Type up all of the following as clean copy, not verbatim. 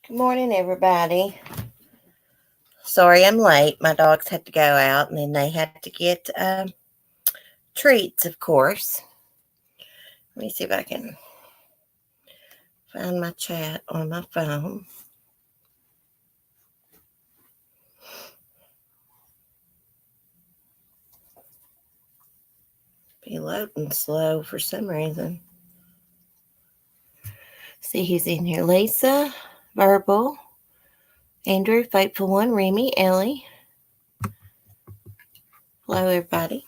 Good morning, everybody. Sorry I'm late. My dogs had to go out and then they had to get treats, of course. Let me see if I can find my chat on my phone. Be loading slow for some reason. See who's in here. Lisa, Verbal, Andrew, Faithful One, Remy, Ellie. Hello, everybody.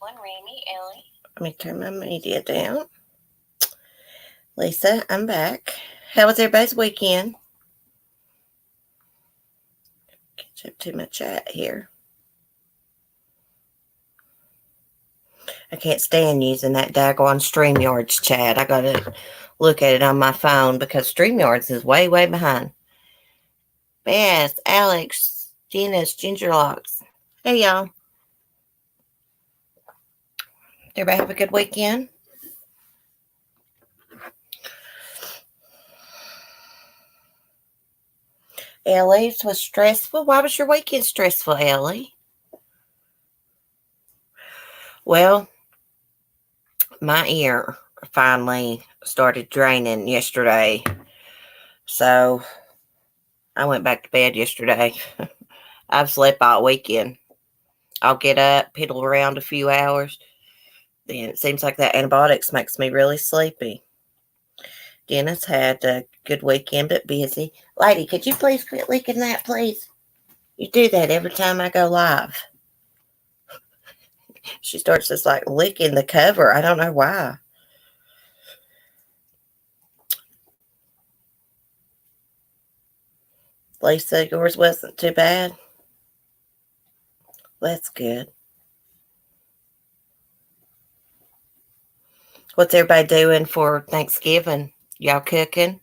Let me turn my media down. Lisa, I'm back. How was everybody's weekend? Catch up to my chat here. I can't stand using that daggone StreamYards chat. I gotta look at it on my phone because StreamYards is way, way behind. Bess, Alex, Gina's, Gingerlocks. Hey, y'all. Everybody have a good weekend? Ellie's was stressful. Why was your weekend stressful, Ellie? Well, my ear finally started draining yesterday. So I went back to bed yesterday. I've slept all weekend. I'll get up, piddle around a few hours. Then it seems like that antibiotics makes me really sleepy. Dennis had a good weekend, but busy. Lady, could you please quit licking that, please? You do that every time I go live. She starts just like licking the cover. I don't know why. Lisa, yours wasn't too bad. That's good. What's everybody doing for Thanksgiving? Y'all cooking?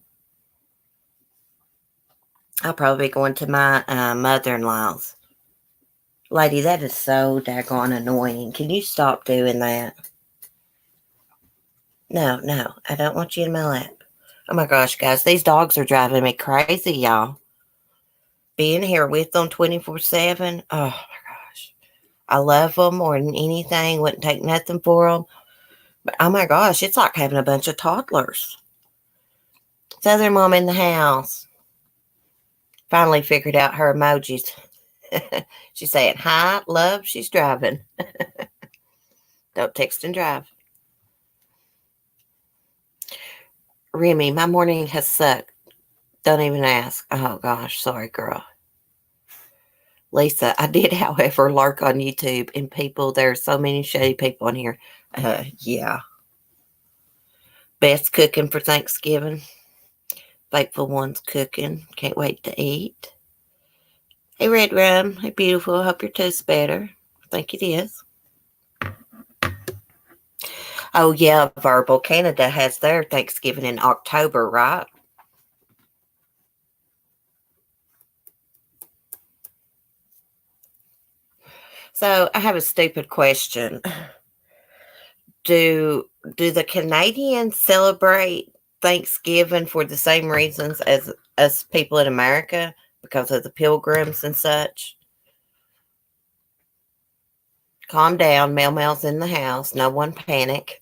I'll probably be going to my mother-in-law's. Lady, that is so daggone annoying. Can you stop doing that? No, I don't want you in my lap. Oh my gosh, guys, these dogs are driving me crazy, y'all. Being here with them 24/7. Oh my gosh. I love them more than anything. Wouldn't take nothing for them. But oh my gosh, it's like having a bunch of toddlers. So their mom in the house. Finally figured out her emojis. She's saying, hi, love, she's driving. Don't text and drive. Remy, my morning has sucked. Don't even ask. Oh gosh, sorry, girl. Lisa, I did, however, lurk on YouTube, and people, there are so many shady people on here. Yeah. Best cooking for Thanksgiving. Faithful One's cooking. Can't wait to eat. Hey, Red Rum. Hey, beautiful. Hope your toast's better. I think it is. Oh, yeah, Verbal. Canada has their Thanksgiving in October, right? So I have a stupid question. Do the Canadians celebrate Thanksgiving for the same reasons as us people in America because of the pilgrims and such? Calm down. Mel's in the house. No one panic.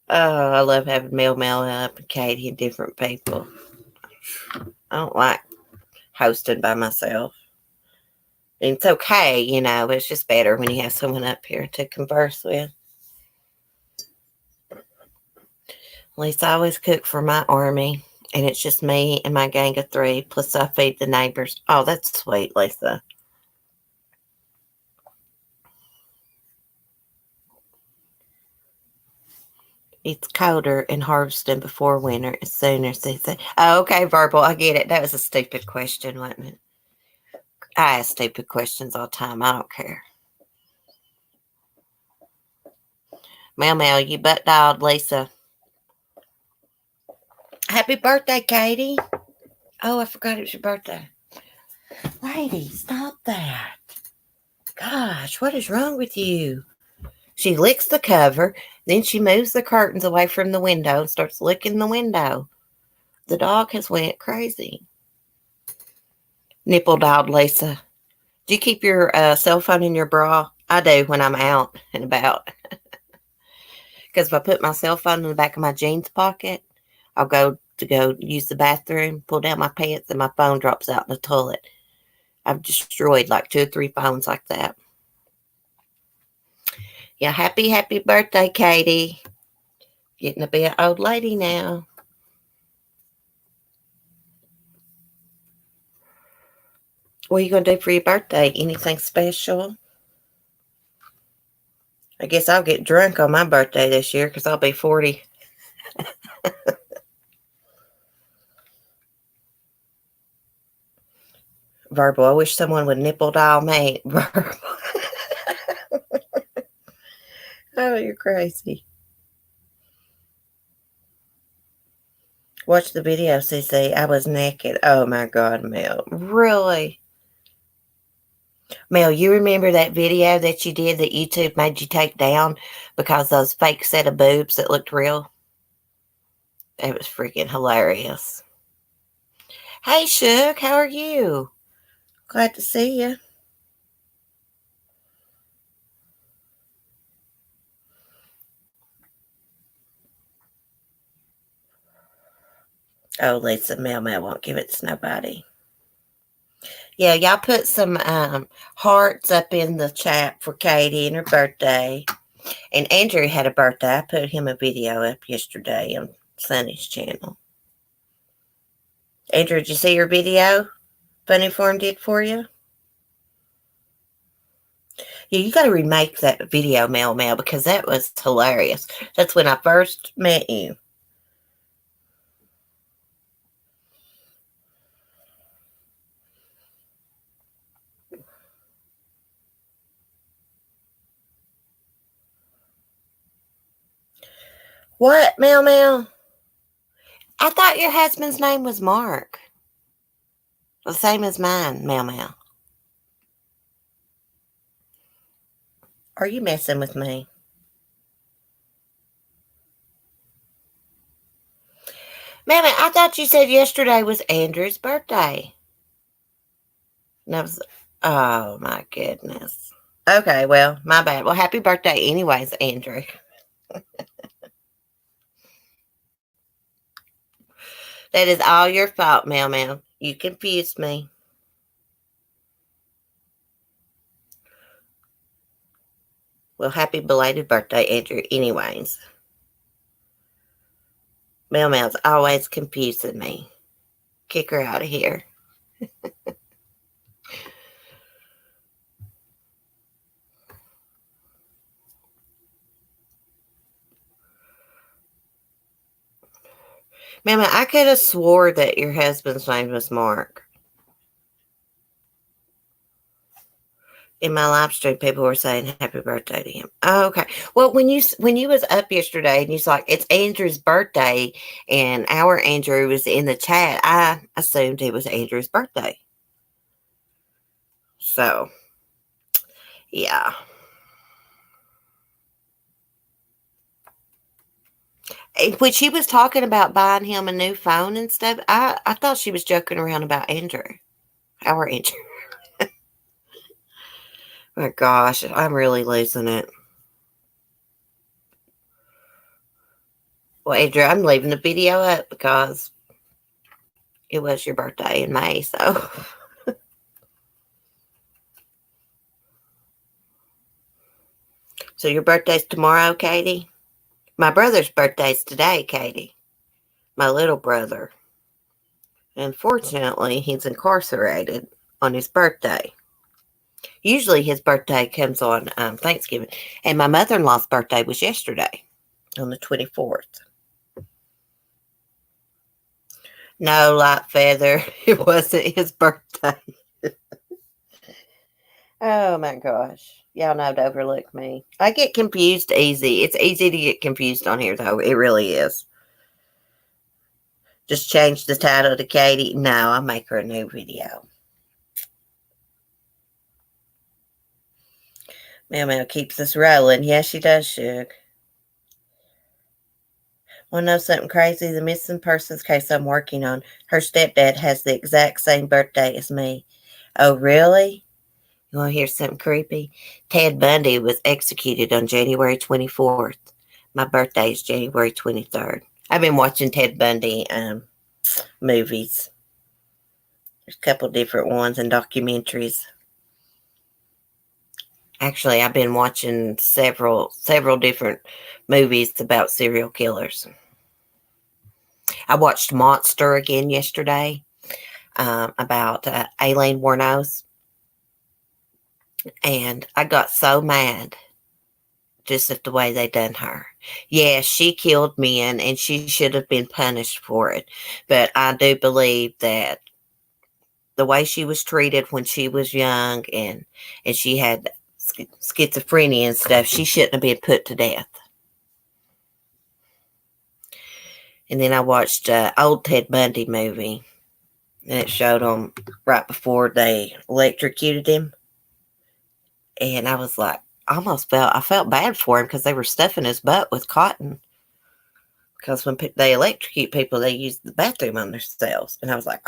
Oh, I love having Mel up and Katie and different people. I don't like hosting by myself. It's okay, but it's just better when you have someone up here to converse with. At least I always cook for my army, and it's just me and my gang of 3, plus I feed the neighbors. Oh, that's sweet, Lisa. It's colder in harvesting before winter. It's sooner. Oh, okay, Verbal. I get it. That was a stupid question, wasn't it? I ask stupid questions all the time. I don't care. Mel, you butt dialed Lisa. Happy birthday, Katie. Oh, I forgot it was your birthday. Lady, stop that. Gosh, what is wrong with you? She licks the cover, then she moves the curtains away from the window and starts licking the window. The dog has went crazy. Nipple dialed Lisa. Do you keep your cell phone in your bra? I do when I'm out and about. Because if I put my cell phone in the back of my jeans pocket, I'll go use the bathroom, pull down my pants, and my phone drops out in the toilet. I've destroyed like 2 or 3 phones like that. Yeah, happy birthday, Katie. Getting to be an old lady now. What are you going to do for your birthday? Anything special? I guess I'll get drunk on my birthday this year because I'll be 40. Verbal. I wish someone would nipple dial me. Verbal. Oh, you're crazy. Watch the video, CC. I was naked. Oh my God, Mel. Really? Mel, you remember that video that you did that YouTube made you take down because those fake set of boobs that looked real? It was freaking hilarious. Hey, Shook, how are you? Glad to see you. Oh, Lisa, Mel won't give it to nobody. Yeah, y'all put some hearts up in the chat for Katie and her birthday. And Andrew had a birthday. I put him a video up yesterday on Sunny's channel. Andrew, did you see your video Funny Form did for you? Yeah, you got to remake that video, Mel, because that was hilarious. That's when I first met you. What, Mel? I thought your husband's name was Mark. The same as mine, Mel. Are you messing with me? Mel, I thought you said yesterday was Andrew's birthday. And oh my goodness. Okay, well, my bad. Well, happy birthday anyways, Andrew. That is all your fault, Mel. You confused me. Well, happy belated birthday, Andrew, anyways. Mel's always confusing me. Kick her out of here. Mel, I could have swore that your husband's name was Mark. In my live stream, people were saying happy birthday to him. Oh, okay. Well, when you was up yesterday and you was like, it's Andrew's birthday, and our Andrew was in the chat, I assumed it was Andrew's birthday. So, yeah. When she was talking about buying him a new phone and stuff, I thought she was joking around about Andrew. Our Andrew. My gosh, I'm really losing it. Well, Andrew, I'm leaving the video up because it was your birthday in May, so. So your birthday's tomorrow, Katie? My brother's birthday's today, Katie. My little brother. Unfortunately, he's incarcerated on his birthday. Usually his birthday comes on Thanksgiving. And my mother-in-law's birthday was yesterday on the 24th. No, Light Feather. It wasn't his birthday. Oh, my gosh. Y'all know to overlook me. I get confused easy. It's easy to get confused on here, though. It really is. Just change the title to Katie. No, I'll make her a new video. Mel keeps us rolling. Yeah, she does, Shug. Want to know something crazy? The missing persons case I'm working on, her stepdad has the exact same birthday as me. Oh, really? You want to hear something creepy? Ted Bundy was executed on January 24th. My birthday is January 23rd. I've been watching Ted Bundy movies. There's a couple different ones and documentaries. Actually, I've been watching several different movies about serial killers. I watched Monster again yesterday, about Aileen Wuornos, and I got so mad just at the way they done her. Yeah, she killed men, and she should have been punished for it. But I do believe that the way she was treated when she was young, and she had schizophrenia and stuff, she shouldn't have been put to death. And then I watched old Ted Bundy movie, and it showed him right before they electrocuted him. And I was like, I felt bad for him because they were stuffing his butt with cotton. Because when they electrocute people, they use the bathroom on themselves. And I was like,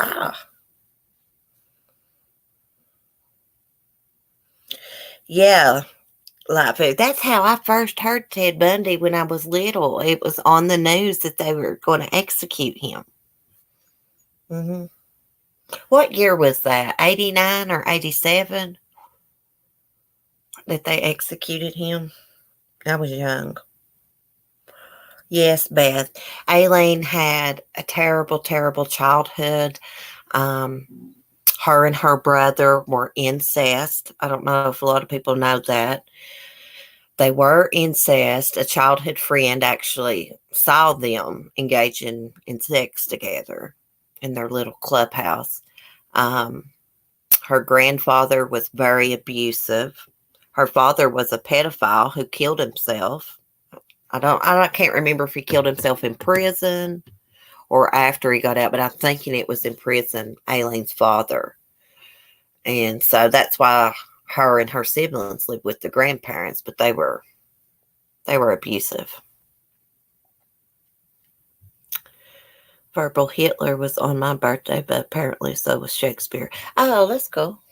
yeah. Like, that's how I first heard Ted Bundy when I was little. It was on the news that they were going to execute him. Mm-hmm. What year was that? 89 or 87 that they executed him? I was young. Yes, Beth. Aileen had a terrible, terrible childhood. Her and her brother were incest. I don't know if a lot of people know that. They were incest. A childhood friend actually saw them engaging in sex together in their little clubhouse. Her grandfather was very abusive. Her father was a pedophile who killed himself. I can't remember if he killed himself in prison or after he got out, but I'm thinking it was in prison, Aileen's father. And so that's why her and her siblings lived with the grandparents, but they were abusive. Verbal Hitler was on my birthday, but apparently so was Shakespeare. Oh, that's cool.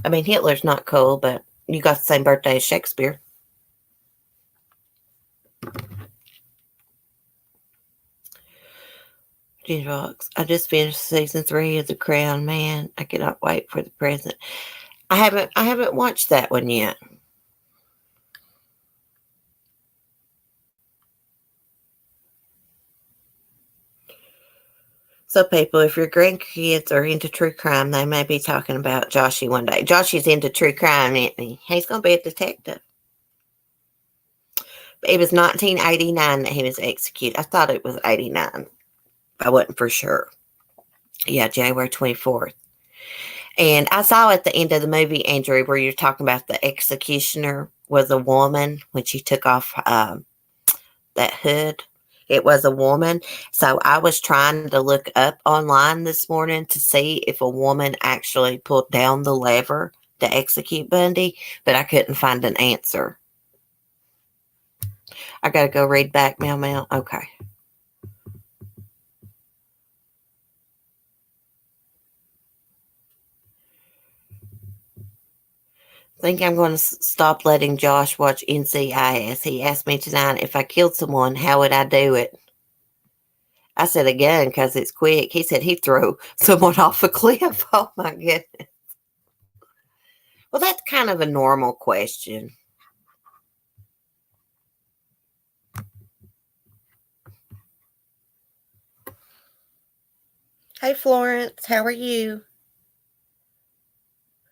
I mean, Hitler's not cool, but you got the same birthday as Shakespeare. Rocks. I just finished season 3 of The Crown. Man, I cannot wait for the present. I haven't watched that one yet. So, people, if your grandkids are into true crime, they may be talking about Joshy one day. Joshy's into true crime, isn't he? He's going to be a detective. But it was 1989 that he was executed. I thought it was 89. I wasn't for sure. Yeah, January 24th. And I saw at the end of the movie, Andrew, where you're talking about the executioner was a woman when she took off that hood. It was a woman. So I was trying to look up online this morning to see if a woman actually pulled down the lever to execute Bundy, but I couldn't find an answer. I got to go read back, Meow Meow. Okay. I think I'm going to stop letting Josh watch NCIS. He asked me tonight if I killed someone, how would I do it? I said a gun because it's quick. He said he'd throw someone off a cliff. Oh, my goodness. Well, that's kind of a normal question. Hey, Florence, how are you?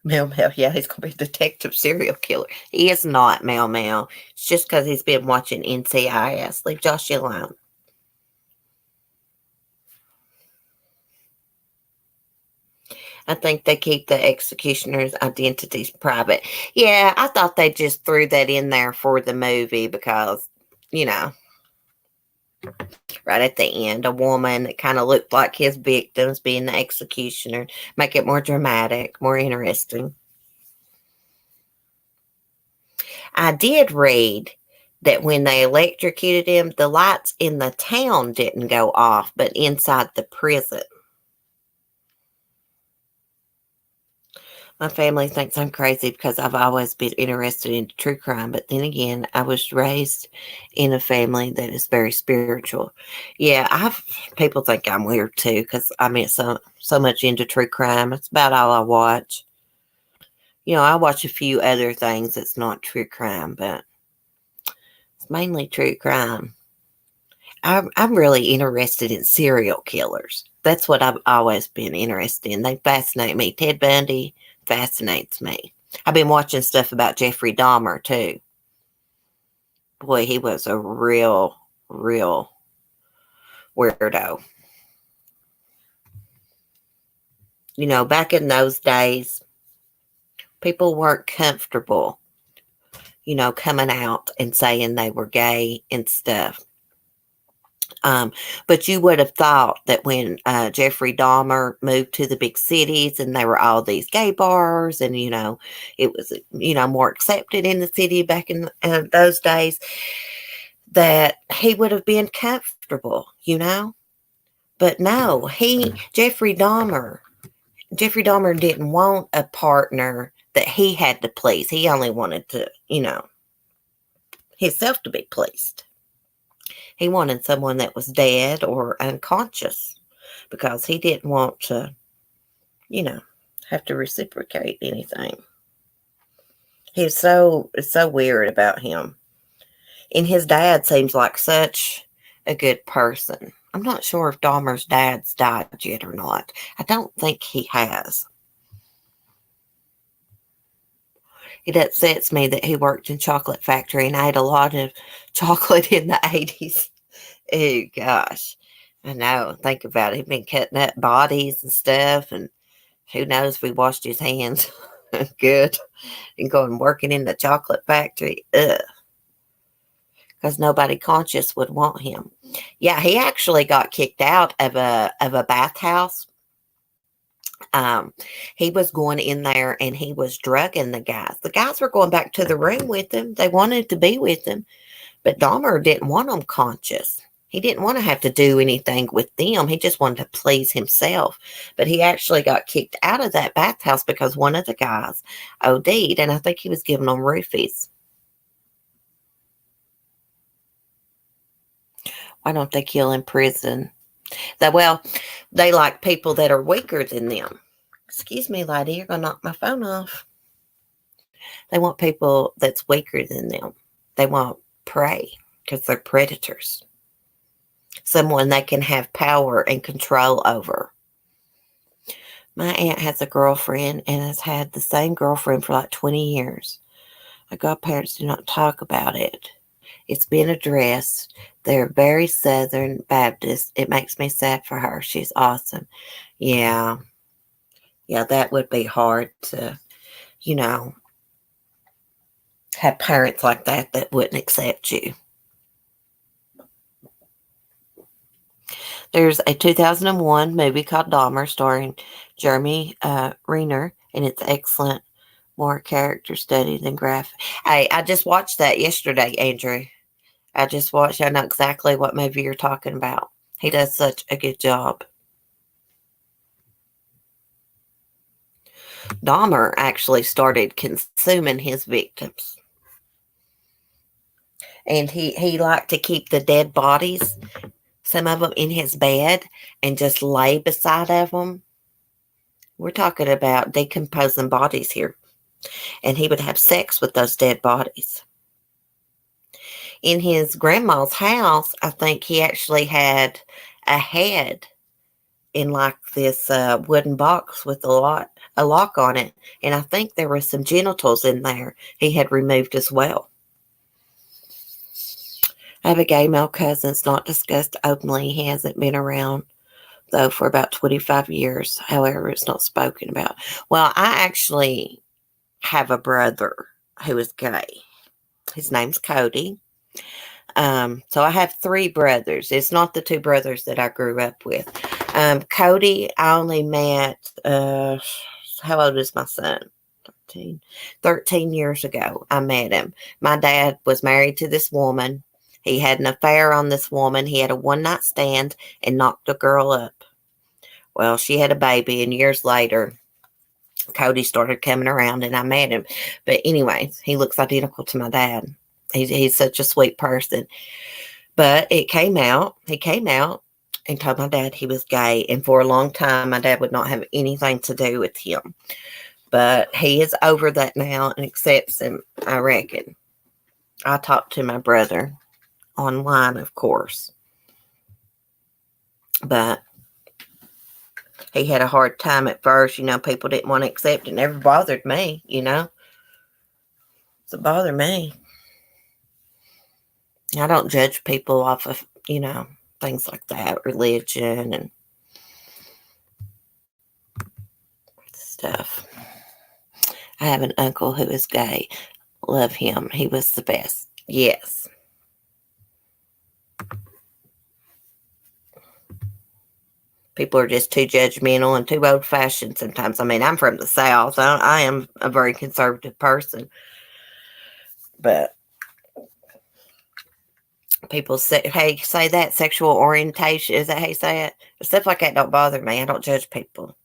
Mel Mel, yeah, he's going to be a detective serial killer. He is not, Mel Mel. It's just because he's been watching NCIS. Leave Josh alone. I think they keep the executioner's identities private. Yeah, I thought they just threw that in there for the movie because, you know, right at the end, a woman that kind of looked like his victims being the executioner, make it more dramatic, more interesting. I did read that when they electrocuted him, the lights in the town didn't go off, but inside the prison. My family thinks I'm crazy because I've always been interested in true crime. But then again, I was raised in a family that is very spiritual. Yeah, people think I'm weird too because I mean so much into true crime. It's about all I watch. I watch a few other things that's not true crime, but it's mainly true crime. I'm really interested in serial killers. That's what I've always been interested in. They fascinate me. Ted Bundy fascinates me. I've been watching stuff about Jeffrey Dahmer too. Boy, he was a real weirdo. Back in those days, people weren't comfortable, coming out and saying they were gay and stuff. But you would have thought that when Jeffrey Dahmer moved to the big cities and there were all these gay bars and, it was, more accepted in the city back in those days, that he would have been comfortable, But no, Jeffrey Dahmer didn't want a partner that he had to please. He only wanted to, himself to be pleased. He wanted someone that was dead or unconscious because he didn't want to, have to reciprocate anything. It's so weird about him. And his dad seems like such a good person. I'm not sure if Dahmer's dad's died yet or not. I don't think he has. It upsets me that he worked in chocolate factory and ate a lot of chocolate in the 80s. Oh, gosh. I know. Think about it. He'd been cutting up bodies and stuff, and who knows if he washed his hands good and going working in the chocolate factory. Ugh. Because nobody conscious would want him. Yeah, he actually got kicked out of a bathhouse. He was going in there and he was drugging the guys. The guys were going back to the room with him. They wanted to be with him, but Dahmer didn't want them conscious. He didn't want to have to do anything with them. He just wanted to please himself. But he actually got kicked out of that bathhouse because one of the guys OD'd, and I think he was giving them roofies. Why don't they kill in prison? They like people that are weaker than them. Excuse me, lady, you're going to knock my phone off. They want people that's weaker than them. They want prey because they're predators. Someone they can have power and control over. My aunt has a girlfriend and has had the same girlfriend for like 20 years. My godparents do not talk about it. It's been addressed. They're very Southern Baptist. It makes me sad for her. She's awesome. Yeah, that would be hard to, have parents like that wouldn't accept you. There's a 2001 movie called Dahmer starring Jeremy Renner, and it's excellent. More character study than graphic. Hey, I just watched that yesterday, Andrew. I just watched. I know exactly what movie you're talking about. He does such a good job. Dahmer actually started consuming his victims. And he liked to keep the dead bodies, some of them in his bed, and just lay beside of them. We're talking about decomposing bodies here. And he would have sex with those dead bodies. In his grandma's house, I think he actually had a head in like this wooden box with a lock on it. And I think there were some genitals in there he had removed as well. I have a gay male cousin. It's not discussed openly. He hasn't been around, though, for about 25 years. However, it's not spoken about. Well, I actually have a brother who is gay. His name's Cody. So I have 3 brothers. It's not the 2 brothers that I grew up with. Cody, I only met, how old is my son? 13 years ago, I met him. My dad was married to this woman. He had an affair on this woman. He had a one night stand and knocked a girl up. Well, she had a baby, and years later, Cody started coming around and I met him. But anyways, he looks identical to my dad. He's such a sweet person. But he came out and told my dad he was gay. And for a long time, my dad would not have anything to do with him. But he is over that now and accepts him, I reckon. I talked to my brother online, of course. But he had a hard time at first. People didn't want to accept it. It never bothered me, It bothered me. I don't judge people off of, things like that, religion and stuff. I have an uncle who is gay. Love him. He was the best. Yes. People are just too judgmental and too old-fashioned sometimes. I mean, I'm from the South. I am a very conservative person. But people say that sexual orientation. Is that how you say it? Stuff like that don't bother me. I don't judge people.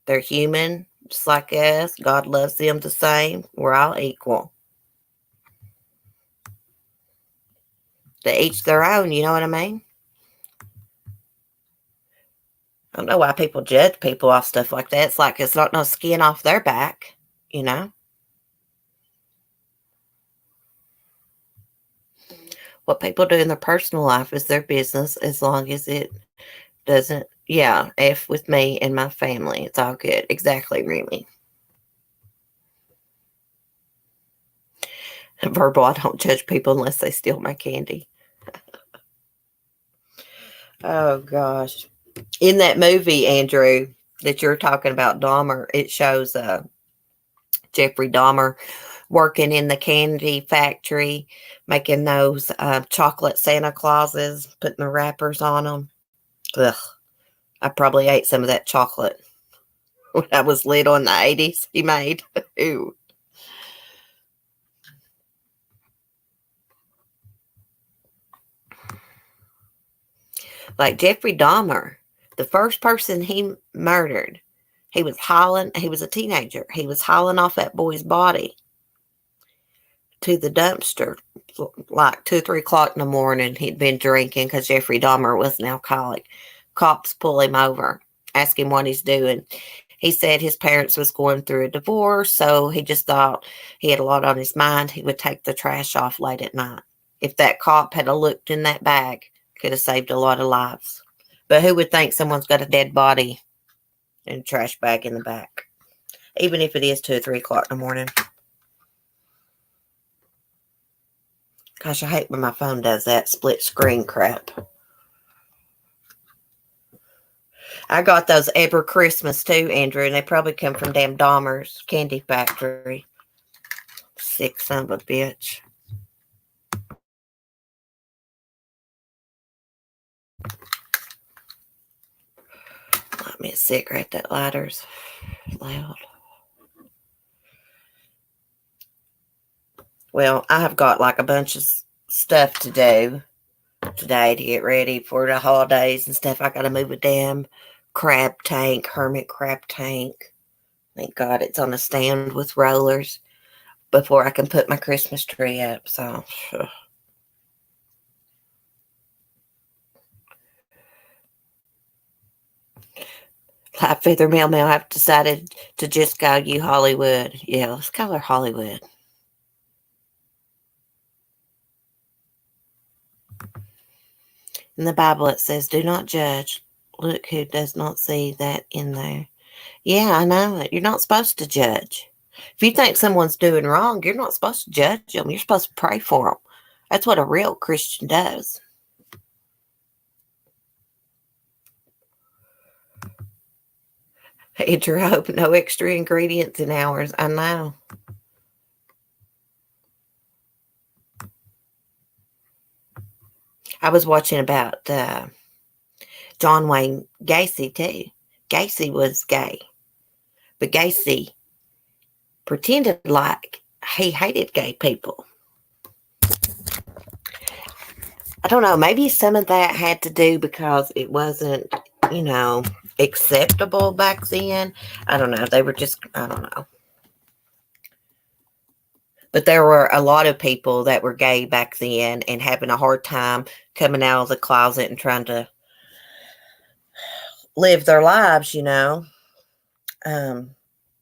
They're human, just like us. God loves them the same. We're all equal. To each their own, you know what I mean? I don't know why people judge people off stuff like that. It's like it's not no skin off their back, What people do in their personal life is their business as long as it doesn't, F with me and my family. It's all good. Exactly, Remy. Verbal, I don't judge people unless they steal my candy. Oh, gosh. In that movie, Andrew, that you're talking about, Dahmer, it shows Jeffrey Dahmer working in the candy factory, making those chocolate Santa Clauses, putting the wrappers on them. Ugh. I probably ate some of that chocolate when I was little in the 80s he made. Ooh. Like Jeffrey Dahmer, the first person he murdered, he was a teenager. He was hauling off that boy's body to the dumpster like 2 or 3 o'clock in the morning. He'd been drinking because Jeffrey Dahmer was an alcoholic. Cops pull him over, ask him what he's doing. He said his parents was going through a divorce, so he just thought he had a lot on his mind. He would take the trash off late at night. If that cop had looked in that bag, could have saved a lot of lives. But who would think someone's got a dead body in a trash bag in the back? Even if it is 2 or 3 o'clock in the morning. Gosh, I hate when my phone does that split screen crap. I got those every Christmas too, Andrew, and they probably come from damn Dahmer's Candy Factory. Sick son of a bitch. Light me a cigarette. That lighter's loud. Well, I have got like a bunch of stuff to do today to get ready for the holidays and stuff. I got to move a damn hermit crab tank. Thank God it's on a stand with rollers before I can put my Christmas tree up. So, like Feather Mail, I've decided to just call you Hollywood. Yeah, let's call her Hollywood. In the Bible, it says, do not judge. Look who does not see that in there. Yeah, I know it. You're not supposed to judge. If you think someone's doing wrong, you're not supposed to judge them. You're supposed to pray for them. That's what a real Christian does. Andrew Hope, no extra ingredients in ours. I know. I was watching about John Wayne Gacy too. Gacy was gay, But Gacy pretended like he hated gay people. I don't know. Maybe some of that had to do because it wasn't, acceptable back then. I don't know. They were just, I don't know. But there were a lot of people that were gay back then and having a hard time coming out of the closet and trying to live their lives, and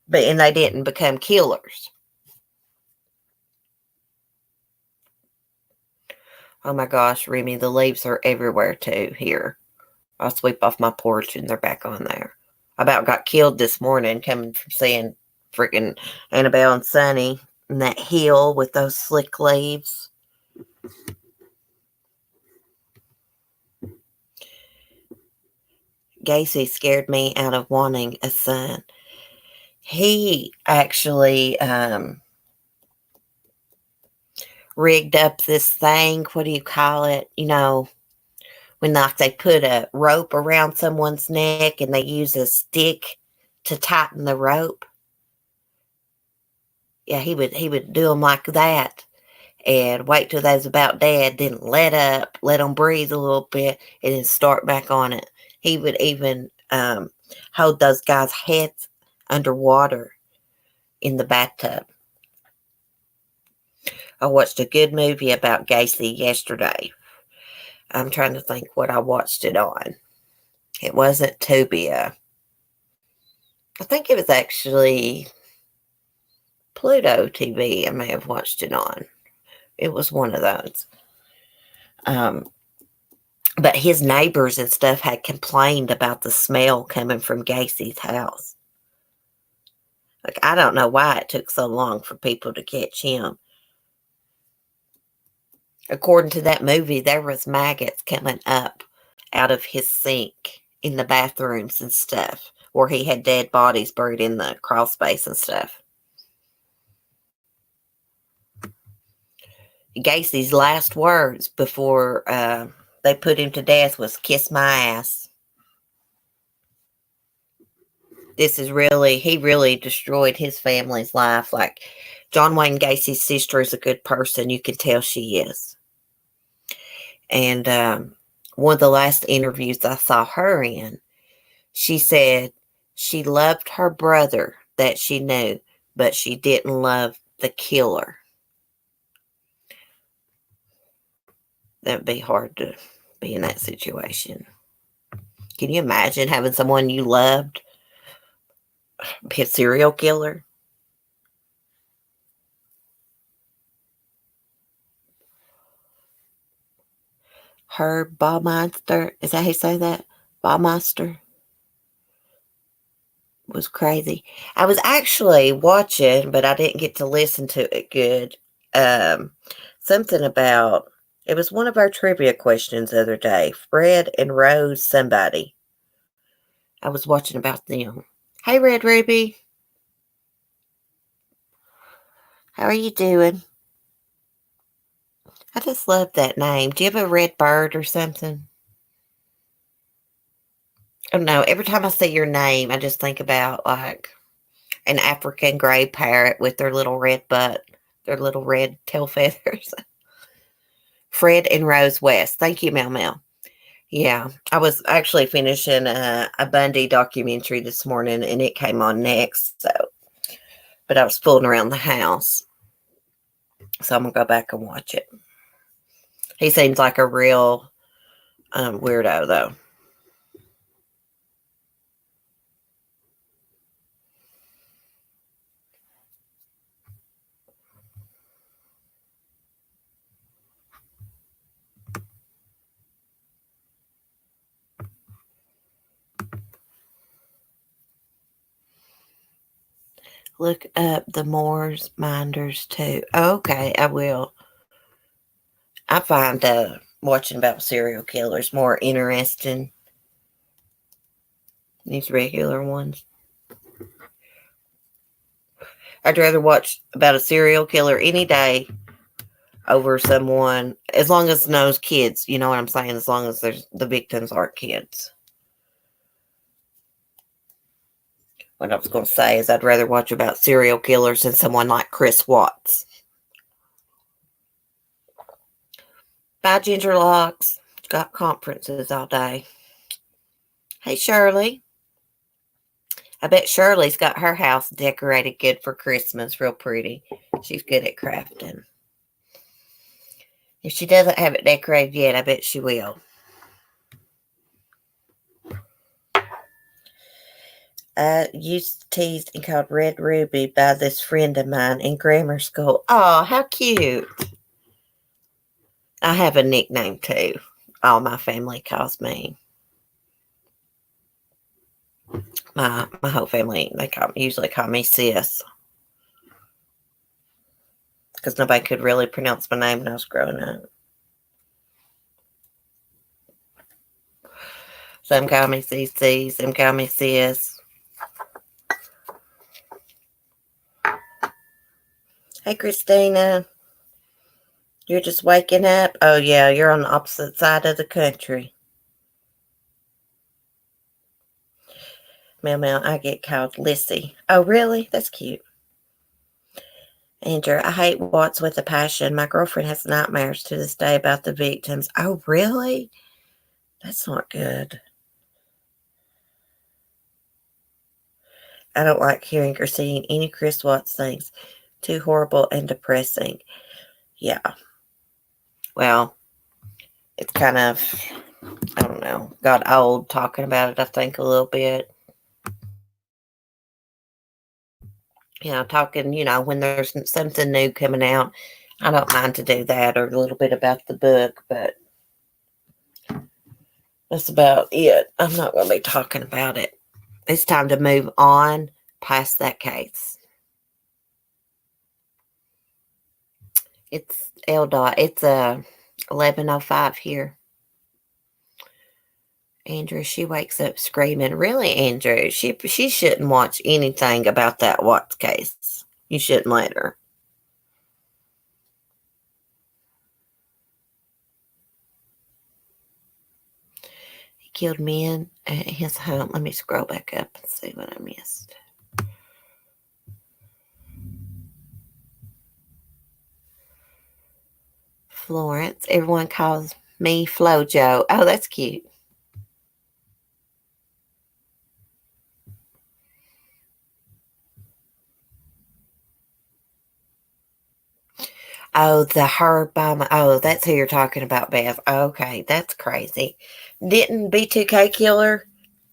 they didn't become killers. Oh my gosh, Remy, the leaves are everywhere too here. I'll sweep off my porch and they're back on there. I about got killed this morning coming from seeing freaking Annabelle and Sonny and that hill with those slick leaves. Gacy scared me out of wanting a son. He actually rigged up this thing. What do you call it? When they put a rope around someone's neck and they use a stick to tighten the rope. Yeah, he would do them like that and wait till they was about dead, then let up, let them breathe a little bit, and then start back on it. He would even hold those guys' heads underwater in the bathtub. I watched a good movie about Gacy yesterday. I'm trying to think what I watched it on. It wasn't Tubia. I think it was actually Pluto TV I may have watched it on. It was one of those. But his neighbors and stuff had complained about the smell coming from Gacy's house. Like, I don't know why it took so long for people to catch him. According to that movie, there was maggots coming up out of his sink in the bathrooms and stuff, where he had dead bodies buried in the crawl space and stuff. Gacy's last words before they put him to death was, "Kiss my ass." He really destroyed his family's life. Like, John Wayne Gacy's sister is a good person. You can tell she is. And one of the last interviews I saw her in, she said she loved her brother that she knew, but she didn't love the killer. That'd be hard to be in that situation. Can you imagine having someone you loved be a serial killer? Herb Baumeister, is that how you say that? Baumeister was crazy. I was actually watching, but I didn't get to listen to it good. Something about, it was one of our trivia questions the other day. Fred and Rose somebody. I was watching about them. Hey, Red Ruby. How are you doing? I just love that name. Do you have a red bird or something? I don't know. Every time I say your name, I just think about like an African gray parrot with their little red butt, their little red tail feathers. Fred and Rose West. Thank you, Mel Mel. Yeah, I was actually finishing a Bundy documentary this morning, and it came on next. But I was fooling around the house, so I'm gonna go back and watch it. He seems like a real weirdo, though. Look up the Moors Minders too. Okay, I will. I find watching about serial killers more interesting than these regular ones. I'd rather watch about a serial killer any day over someone, as long as knows kids. You know what I'm saying? As long as the victims aren't kids. What I was going to say is I'd rather watch about serial killers than someone like Chris Watts. Bye, Ginger Locks. Got conferences all day. Hey, Shirley. I bet Shirley's got her house decorated good for Christmas. Real pretty. She's good at crafting. If she doesn't have it decorated yet, I bet she will. I used to teased and called Red Ruby by this friend of mine in grammar school. Oh, how cute. I have a nickname too. All my family calls me. My whole family, they usually call me Sis. Because nobody could really pronounce my name when I was growing up. Some call me CC, some call me Sis. Hey, Christina. You're just waking up? Oh, yeah, you're on the opposite side of the country. Meow, I get called Lissy. Oh, really? That's cute. Andrew, I hate Watts with a passion. My girlfriend has nightmares to this day about the victims. Oh, really? That's not good. I don't like hearing or seeing any Chris Watts things. Too horrible and depressing. Yeah. Well, it's kind of, I don't know, got old talking about it, I think, a little bit. Talking, when there's something new coming out, I don't mind to do that or a little bit about the book, but that's about it. I'm not going to be talking about it. It's time to move on past that case. It's LDOT. It's 11:05 here. Andrew, she wakes up screaming. Really, Andrew? She shouldn't watch anything about that Watts case. You shouldn't let her. He killed men at his home. Let me scroll back up and see what I missed. Florence. Everyone calls me Flojo. Oh, that's cute. Oh, the Herb Bomber. Oh, that's who you're talking about, Beth. Okay, that's crazy. Didn't B2K killer?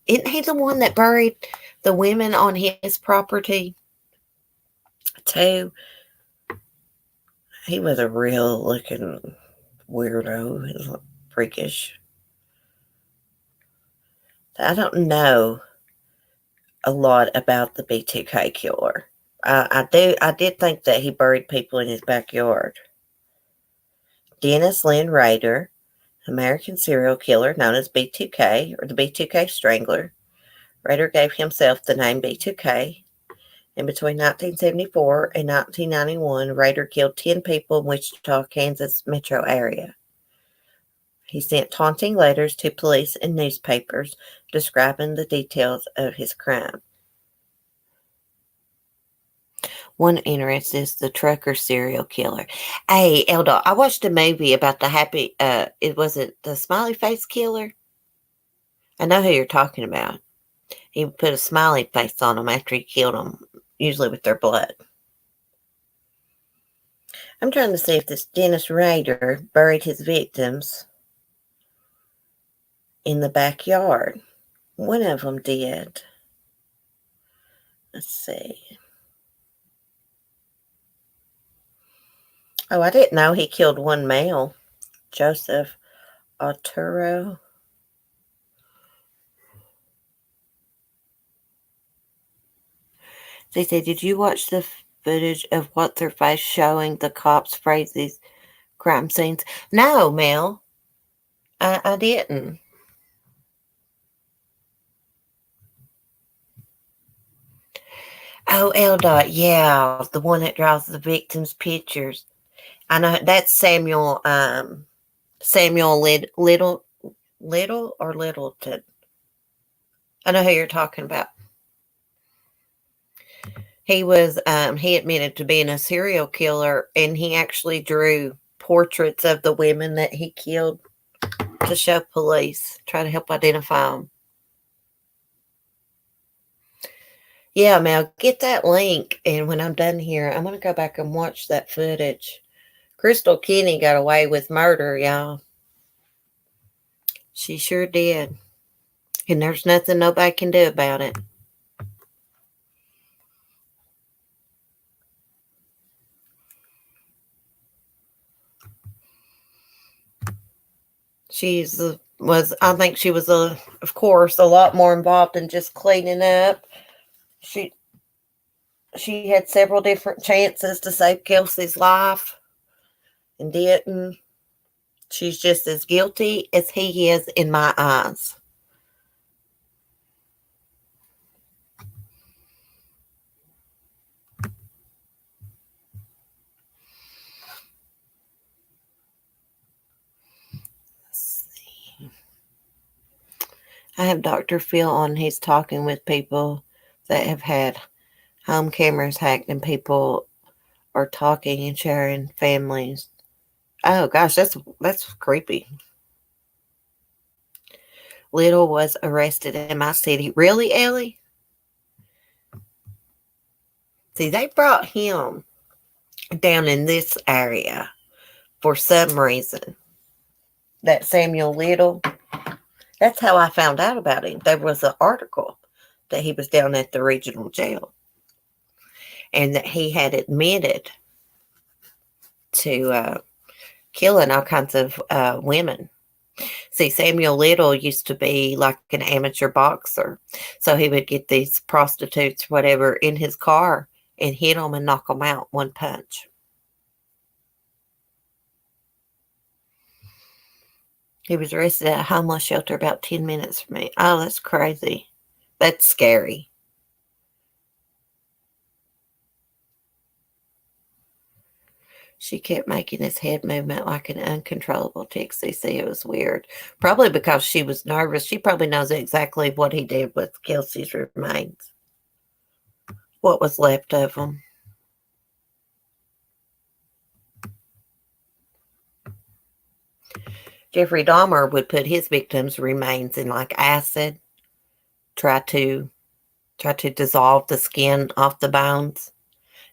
Isn't he the one that buried the women on his property too? He was a real looking weirdo. He was freakish. I don't know a lot about the B2K killer. I did think that he buried people in his backyard. Dennis Lynn Rader, American serial killer known as B2K or the B2K Strangler. Rader gave himself the name B2K. And between 1974 and 1991, Rader killed 10 people in Wichita, Kansas metro area. He sent taunting letters to police and newspapers describing the details of his crime. One interest is the trucker serial killer. Hey, Elda, I watched a movie about the smiley face killer? I know who you're talking about. He put a smiley face on them after he killed them, usually with their blood. I'm trying to see if this Dennis Rader buried his victims in the backyard. One of them did. Let's see. Oh, I didn't know he killed one male. Joseph Arturo. They said, did you watch the footage of what's her face showing the cops phrase these crime scenes? No, Mel. I didn't. Oh, LDOT, yeah, the one that draws the victims' pictures. I know that's Samuel. Samuel Little or Littleton. I know who you're talking about. He admitted to being a serial killer, and he actually drew portraits of the women that he killed to show police, try to help identify them. Yeah, Mel, get that link, and when I'm done here, I'm gonna go back and watch that footage. Crystal Kenny got away with murder, y'all. She sure did. And there's nothing nobody can do about it. I think she was, of course, a lot more involved in just cleaning up. She she had several different chances to save Kelsey's life and didn't. She's just as guilty as he is in my eyes. I have Dr. Phil on. He's talking with people that have had home cameras hacked, and people are talking and sharing families. Oh gosh, that's creepy. Little was arrested in my city. Really, Ellie? See, they brought him down in this area for some reason. That Samuel Little. That's how I found out about him. There was an article that he was down at the regional jail and that he had admitted to killing all kinds of women. See, Samuel Little used to be like an amateur boxer. So he would get these prostitutes, whatever, in his car and hit them and knock them out one punch. He was arrested at a homeless shelter about 10 minutes from me. Oh, that's crazy. That's scary. She kept making his head movement like an uncontrollable tick. CC, it was weird. Probably because she was nervous. She probably knows exactly what he did with Kelsey's remains. What was left of them. Jeffrey Dahmer would put his victims' remains in like acid, try to dissolve the skin off the bones.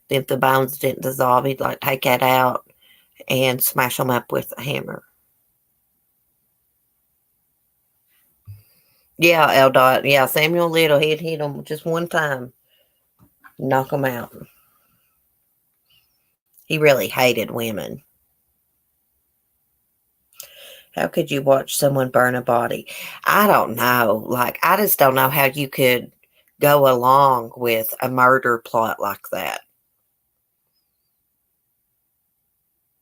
If the bones didn't dissolve, he'd like take that out and smash them up with a hammer. Yeah, L. Yeah, Samuel Little, he'd hit them just one time, knock them out. He really hated women. How could you watch someone burn a body? I don't know. Like, I just don't know how you could go along with a murder plot like that.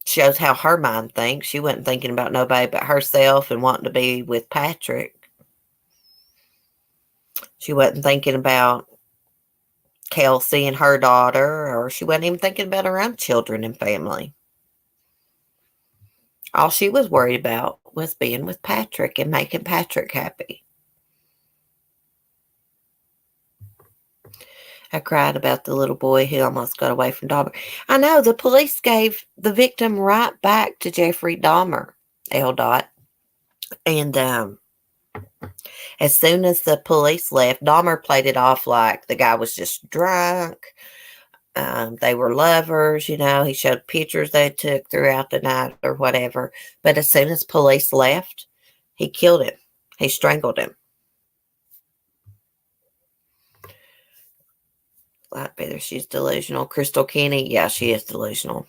Shows how her mind thinks. She wasn't thinking about nobody but herself and wanting to be with Patrick. She wasn't thinking about Kelsey and her daughter, or she wasn't even thinking about her own children and family. All she was worried about was being with Patrick and making Patrick happy. I cried about the little boy who almost got away from Dahmer. I know, the police gave the victim right back to Jeffrey Dahmer, L. And as soon as the police left, Dahmer played it off like the guy was just drunk. They were lovers, he showed pictures they took throughout the night or whatever. But as soon as police left, he killed him. He strangled him. Like whether she's delusional. Crystal Kenny, yeah, she is delusional.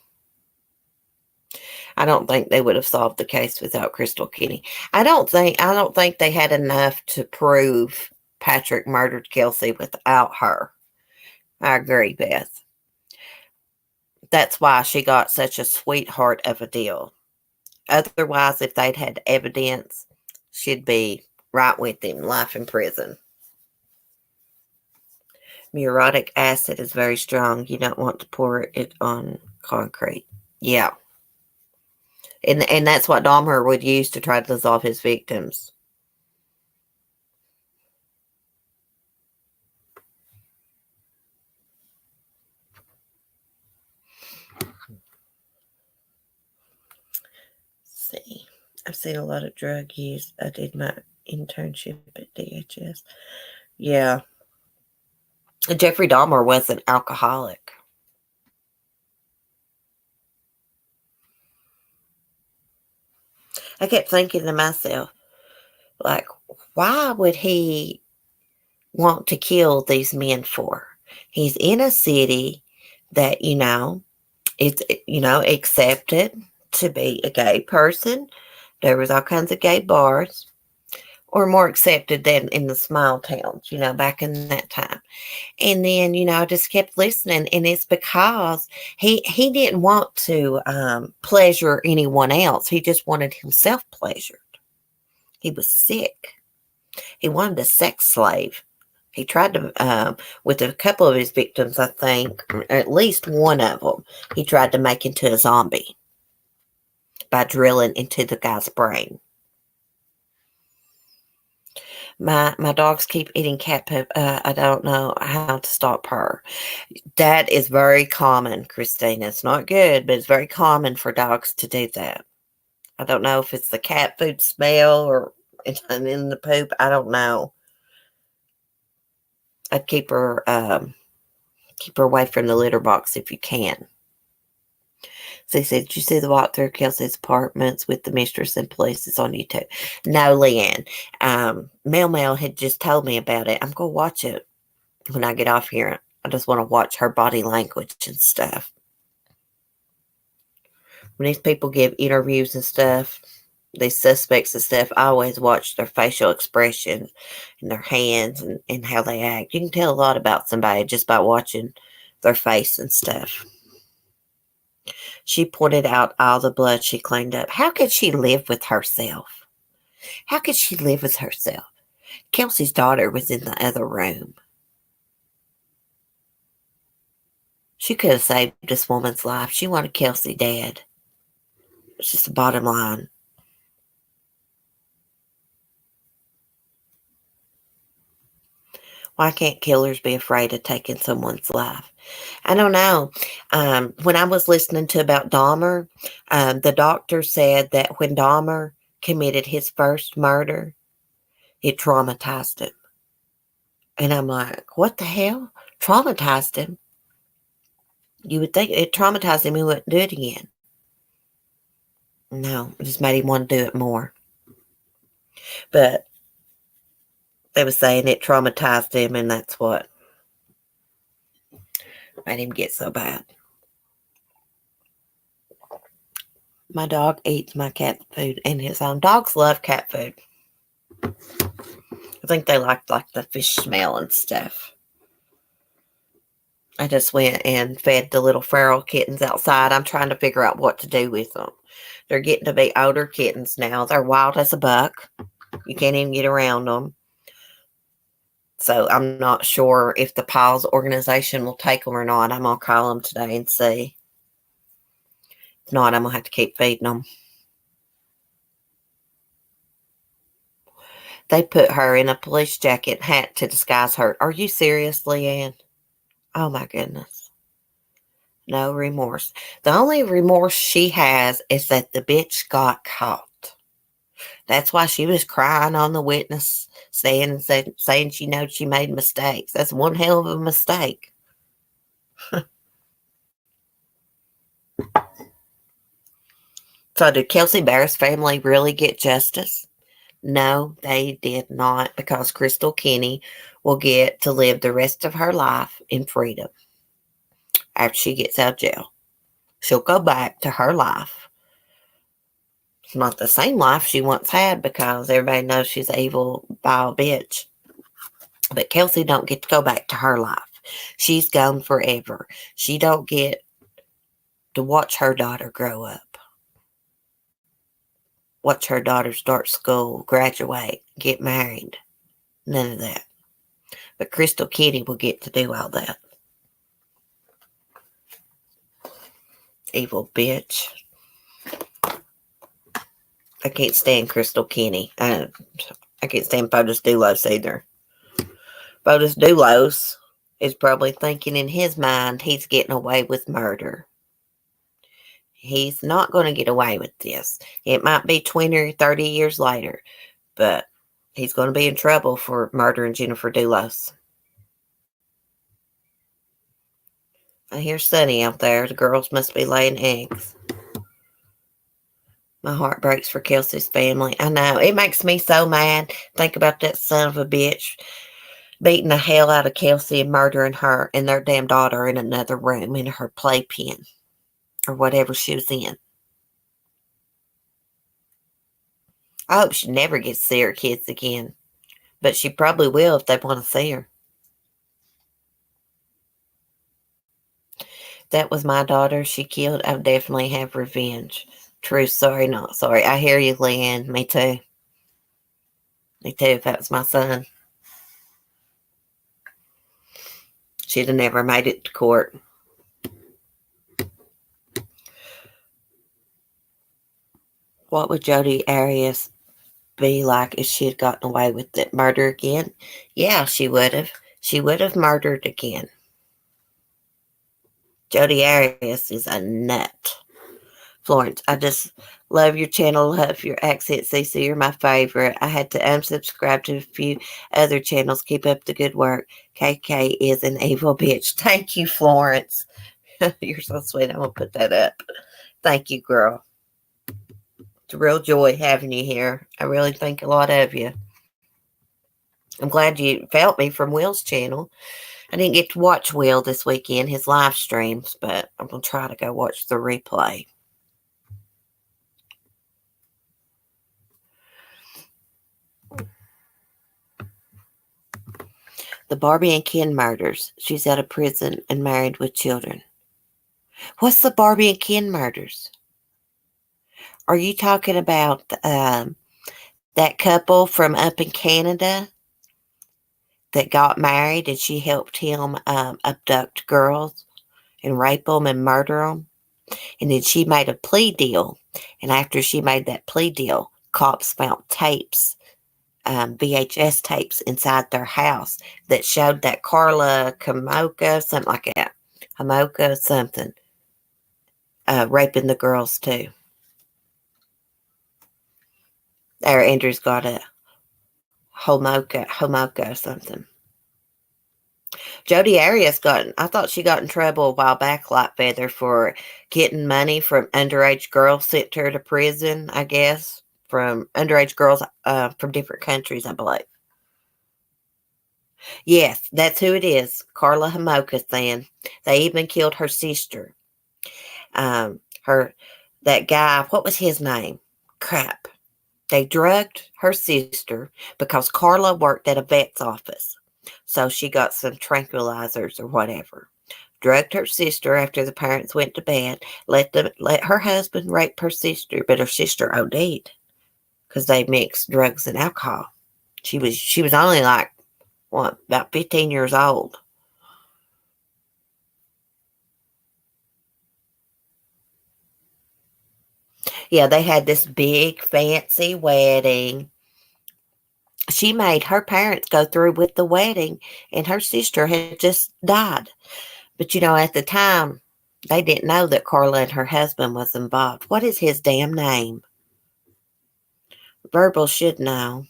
I don't think they would have solved the case without Crystal Kenny. I don't think they had enough to prove Patrick murdered Kelsey without her. I agree, Beth. That's why she got such a sweetheart of a deal. Otherwise, if they'd had evidence, she'd be right with him, life in prison. Muriatic acid is very strong. You don't want to pour it on concrete. Yeah. And that's what Dahmer would use to try to dissolve his victims. I've seen a lot of drug use. I did my internship at DHS. Yeah. Jeffrey Dahmer was an alcoholic. I kept thinking to myself, like, why would he want to kill these men for? He's in a city that, it's, accepted to be a gay person. There was all kinds of gay bars, or more accepted than in the small towns, back in that time. And then, I just kept listening, and it's because he didn't want to pleasure anyone else. He just wanted himself pleasured. He was sick. He wanted a sex slave. He tried to, with a couple of his victims, I think, at least one of them, he tried to make into a zombie by drilling into the guy's brain. My dogs keep eating cat poop. I don't know how to stop her. That is very common, Christina. It's not good, but it's very common for dogs to do that. I don't know if it's the cat food smell or in the poop. I don't know. I'd keep her away from the litter box if you can. So he said, did you see the walkthrough Kelsey's apartments with the mistress and police? It's on YouTube. No, Leanne. Mel had just told me about it. I'm going to watch it when I get off here. I just want to watch her body language and stuff. When these people give interviews and stuff, these suspects and stuff, I always watch their facial expression and their hands and how they act. You can tell a lot about somebody just by watching their face and stuff. She pointed out all the blood she cleaned up. How could she live with herself? How could she live with herself? Kelsey's daughter was in the other room. She could have saved this woman's life. She wanted Kelsey dead. It's just the bottom line. Why can't killers be afraid of taking someone's life? I don't know. When I was listening to about Dahmer, the doctor said that when Dahmer committed his first murder, it traumatized him. And I'm like, what the hell? Traumatized him? You would think it traumatized him, he wouldn't do it again. No, it just made him want to do it more. But they were saying it traumatized him, and that's what made him get so bad. My dog eats my cat food and his own. Dogs love cat food. I think they like the fish smell and stuff. I just went and fed the little feral kittens outside. I'm trying to figure out what to do with them. They're getting to be older kittens now. They're wild as a buck. You can't even get around them. So I'm not sure if the Paws organization will take them or not. I'm going to call them today and see. If not, I'm going to have to keep feeding them. They put her in a police jacket and hat to disguise her. Are you serious, Leanne? Oh, my goodness. No remorse. The only remorse she has is that the bitch got caught. That's why she was crying on the witness stand and saying she knows she made mistakes. That's one hell of a mistake. So did Kelsey Bear's family really get justice? No, they did not, because Crystal Kenny will get to live the rest of her life in freedom after she gets out of jail. She'll go back to her life. It's not the same life she once had because everybody knows she's an evil, vile bitch. But Kelsey don't get to go back to her life. She's gone forever. She don't get to watch her daughter grow up. Watch her daughter start school, graduate, get married. None of that. But Crystal Kitty will get to do all that. Evil bitch. I can't stand Crystal Kenny. I can't stand Fotis Dulos either. Fotis Dulos is probably thinking in his mind he's getting away with murder. He's not going to get away with this. It might be 20 or 30 years later, but he's going to be in trouble for murdering Jennifer Dulos. I hear Sunny out there. The girls must be laying eggs. My heart breaks for Kelsey's family. I know. It makes me so mad. Think about that son of a bitch beating the hell out of Kelsey and murdering her and their damn daughter in another room in her playpen or whatever she was in. I hope she never gets to see her kids again. But she probably will if they want to see her. That was my daughter she killed. I would definitely have revenge. True, sorry, not sorry. I hear you, Leanne. Me too. Me too, if that was my son. She'd have never made it to court. What would Jodi Arias be like if she had gotten away with that murder again? Yeah, she would have. She would have murdered again. Jodi Arias is a nut. Florence, I just love your channel, love your accent, Cece. You're my favorite. I had to unsubscribe to a few other channels. Keep up the good work. KK is an evil bitch. Thank you, Florence. You're so sweet. I'm going to put that up. Thank you, girl. It's a real joy having you here. I really think a lot of you. I'm glad you felt me from Will's channel. I didn't get to watch Will this weekend, his live streams, but I'm going to try to go watch the replay. The Barbie and Ken murders. She's out of prison and married with children. What's the Barbie and Ken murders? Are you talking about that couple from up in Canada that got married and she helped him abduct girls and rape them and murder them? And then she made a plea deal. And after she made that plea deal, cops found tapes, VHS tapes inside their house that showed that Karla Homolka, something like that, Homolka something, raping the girls too. Or Andrew's got a Homolka something. Jodi Arias I thought she got in trouble a while back, Lightfeather, for getting money from underage girls, sent her to prison, I guess, from underage girls from different countries, I believe. Yes, that's who it is. Karla Homolka then. They even killed her sister. That guy, what was his name? Crap. They drugged her sister because Karla worked at a vet's office. So she got some tranquilizers or whatever. Drugged her sister after the parents went to bed. Let her husband rape her sister, but her sister OD'd because they mixed drugs and alcohol. She was only like, what, about 15 years old. Yeah, they had this big fancy wedding. She made her parents go through with the wedding, and her sister had just died. But, at the time, they didn't know that Karla and her husband was involved. What is his damn name? Verbal should know.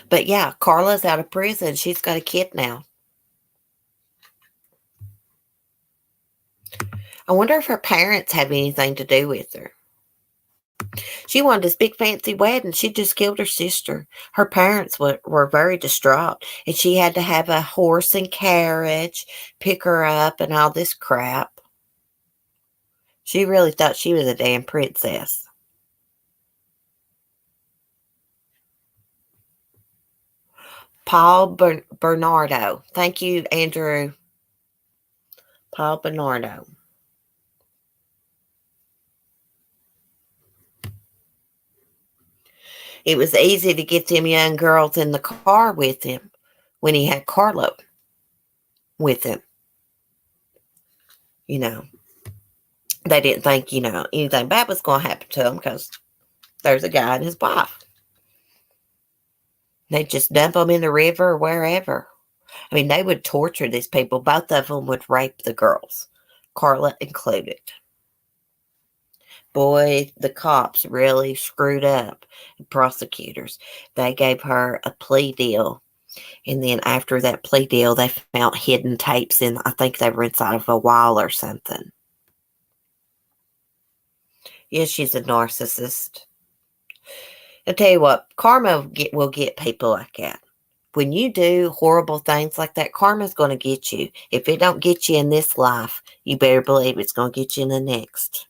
But, yeah, Karla's out of prison. She's got a kid now. I wonder if her parents have anything to do with her. She wanted this big fancy wedding. She just killed her sister. Her parents were very distraught, and she had to have a horse and carriage, pick her up, and all this crap. She really thought she was a damn princess. Paul Bernardo. Thank you, Andrew. Paul Bernardo. It was easy to get them young girls in the car with him when he had Karla with him. They didn't think, anything bad was going to happen to them because there's a guy and his wife. They just dump them in the river or wherever. I mean, they would torture these people. Both of them would rape the girls, Carla included. Boy, the cops really screwed up. Prosecutors. They gave her a plea deal. And then after that plea deal, they found hidden tapes in, I think they were inside of a wall or something. Yeah, she's a narcissist. I'll tell you what, karma will get people like that. When you do horrible things like that, karma's going to get you. If it don't get you in this life, you better believe it's going to get you in the next.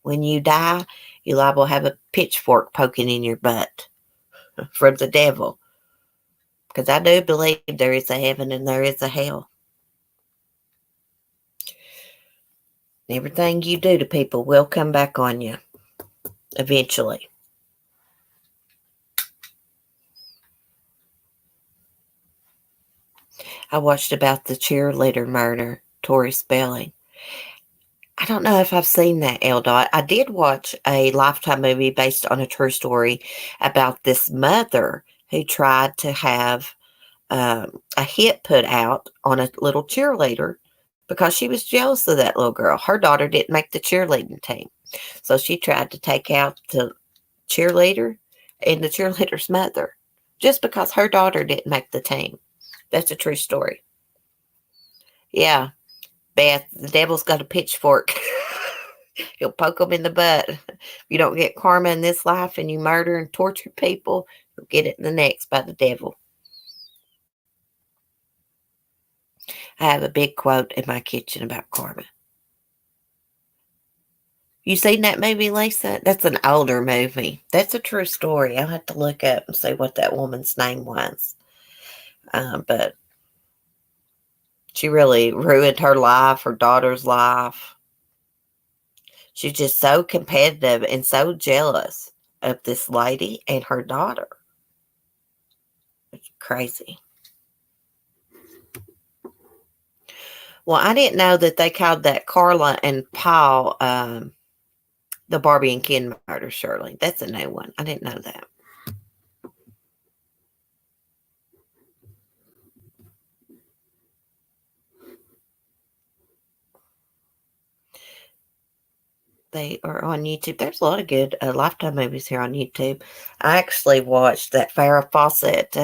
When you die, you're liable to have a pitchfork poking in your butt from the devil. Because I do believe there is a heaven and there is a hell. Everything you do to people will come back on you eventually. I watched about the cheerleader murder, Tori Spelling. I don't know if I've seen that, L. I did watch a Lifetime movie based on a true story about this mother who tried to have a hit put out on a little cheerleader because she was jealous of that little girl. Her daughter didn't make the cheerleading team. So she tried to take out the cheerleader and the cheerleader's mother just because her daughter didn't make the team. That's a true story. Yeah, Beth, the devil's got a pitchfork. He'll poke them in the butt. If you don't get karma in this life and you murder and torture people, you'll get it in the next by the devil. I have a big quote in my kitchen about karma. You seen that movie, Lisa? That's an older movie. That's a true story. I'll have to look up and see what that woman's name was. But she really ruined her life, her daughter's life. She's just so competitive and so jealous of this lady and her daughter. It's crazy. Well, I didn't know that they called that Carla and Paul the Barbie and Ken murder, Shirley. That's a new one. I didn't know that. They are on YouTube. There's a lot of good Lifetime movies here on YouTube. I actually watched that Farrah Fawcett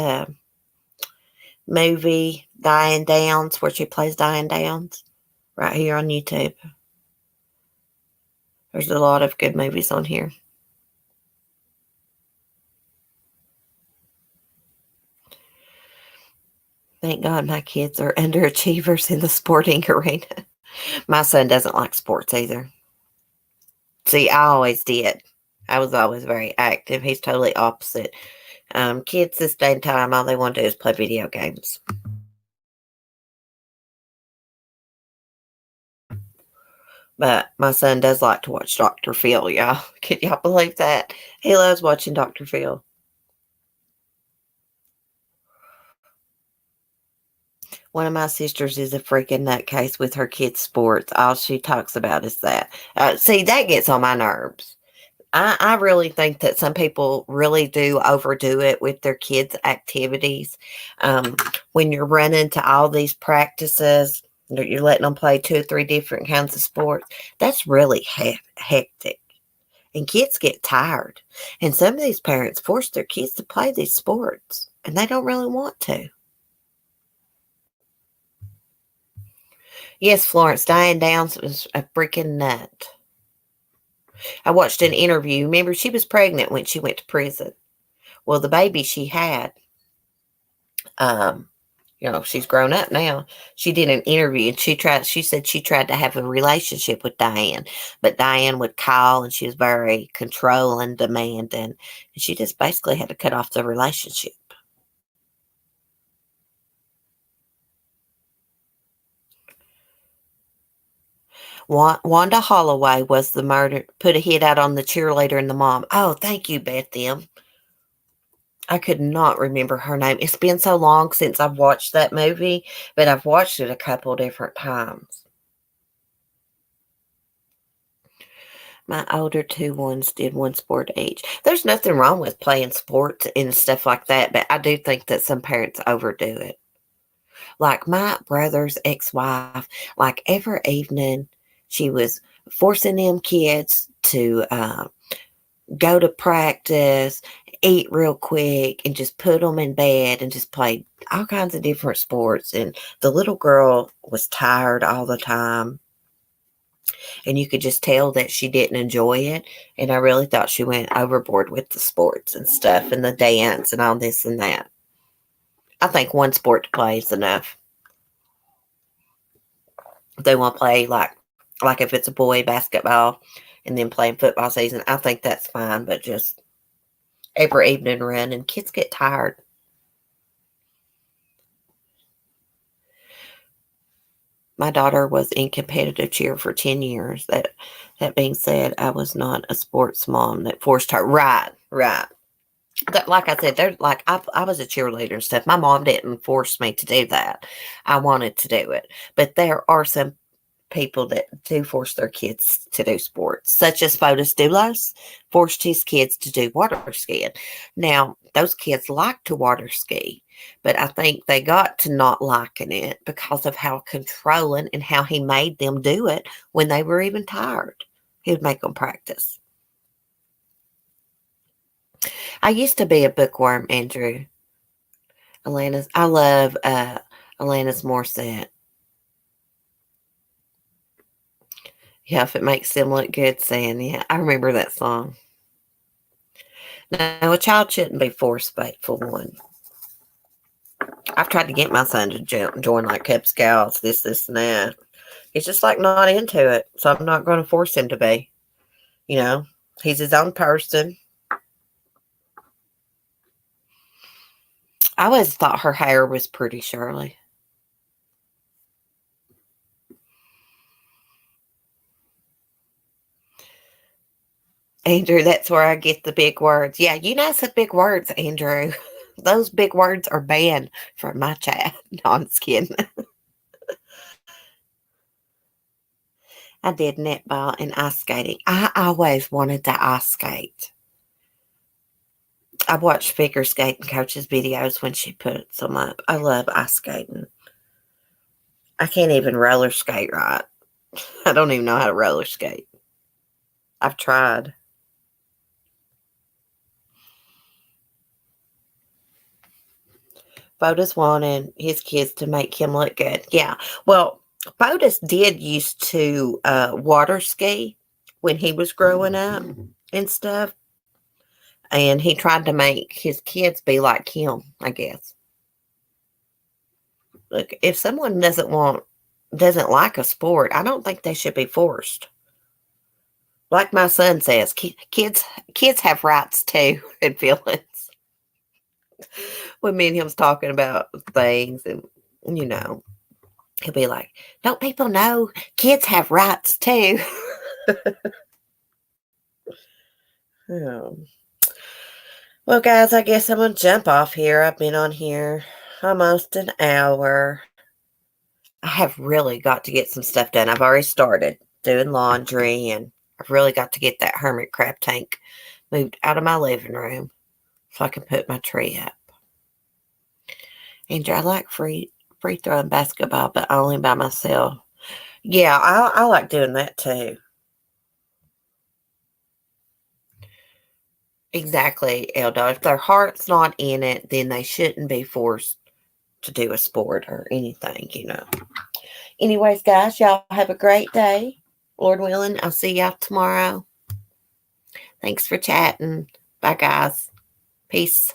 movie, Diane Downs, where she plays Diane Downs, right here on YouTube. There's a lot of good movies on here. Thank God my kids are underachievers in the sporting arena. My son doesn't like sports either. See, I always did. I was always very active. He's totally opposite. Kids this day and time, all they want to do is play video games. But my son does like to watch Dr. Phil, y'all. Can y'all believe that? He loves watching Dr. Phil. One of my sisters is a freaking nutcase with her kids' sports. All she talks about is that. See, that gets on my nerves. I really think that some people really do overdo it with their kids' activities. When you're running to all these practices, you're letting them play 2 or 3 different kinds of sports. That's really hectic. And kids get tired. And some of these parents force their kids to play these sports, and they don't really want to. Yes, Florence, Diane Downs was a freaking nut. I watched an interview. Remember, she was pregnant when she went to prison. Well, the baby she had, she's grown up now. She did an interview and she said she tried to have a relationship with Diane, but Diane would call and she was very controlling, demanding, and she just basically had to cut off the relationship. Wanda Holloway was the murder, put a hit out on the cheerleader and the mom. Oh, thank you, Beth M. I could not remember her name. It's been so long since I've watched that movie, but I've watched it a couple different times. My older 2 ones did 1 sport each. There's nothing wrong with playing sports and stuff like that, but I do think that some parents overdo it. Like my brother's ex-wife, like every evening, she was forcing them kids to go to practice, eat real quick, and just put them in bed and just play all kinds of different sports. And the little girl was tired all the time. And you could just tell that she didn't enjoy it. And I really thought she went overboard with the sports and stuff and the dance and all this and that. I think one sport to play is enough. If they want to play like if it's a boy basketball and then playing football season, I think that's fine. But just every evening run, and kids get tired. My daughter was in competitive cheer for 10 years. That being said, I was not a sports mom that forced her. Right, right. Like I said, there's like I was a cheerleader and stuff. My mom didn't force me to do that. I wanted to do it. But there are some people that do force their kids to do sports, such as Fotis Dulos forced his kids to do water skiing. Now, those kids like to water ski, but I think they got to not liking it because of how controlling and how he made them do it when they were even tired. He would make them practice. I used to be a bookworm, Andrew. I love Alanis Morissette. Yeah, if it makes them look good, saying, yeah, I remember that song. No, a child shouldn't be forced for one. I've tried to get my son to join like Cub Scouts, this, and that. He's just like not into it, so I'm not going to force him to be. You know, he's his own person. I always thought her hair was pretty, Shirley. Andrew, that's where I get the big words. Yeah, you know some big words, Andrew. Those big words are banned from my chat. No, I'm just kidding. I did netball and ice skating. I always wanted to ice skate. I watched figure skating coaches' videos when she puts them up. I love ice skating. I can't even roller skate right. I don't even know how to roller skate. I've tried. Fotis wanted his kids to make him look good. Yeah. Well, Fotis did used to water ski when he was growing up and stuff. And he tried to make his kids be like him, I guess. Look, if someone doesn't like a sport, I don't think they should be forced. Like my son says, kids have rights too and feelings. When me and him was talking about things, and you know, he'll be like, "Don't people know kids have rights too?" Oh. Well, guys, I guess I'm gonna jump off here. I've been on here almost an hour. I have really got to get some stuff done. I've already started doing laundry, and I've really got to get that hermit crab tank moved out of my living room so I can put my tree up. Andrew, I like free throwing basketball, but only by myself. Yeah, I like doing that too. Exactly, Elda. If their heart's not in it, then they shouldn't be forced to do a sport or anything. Anyways, guys, y'all have a great day. Lord willing, I'll see y'all tomorrow. Thanks for chatting. Bye, guys. Peace.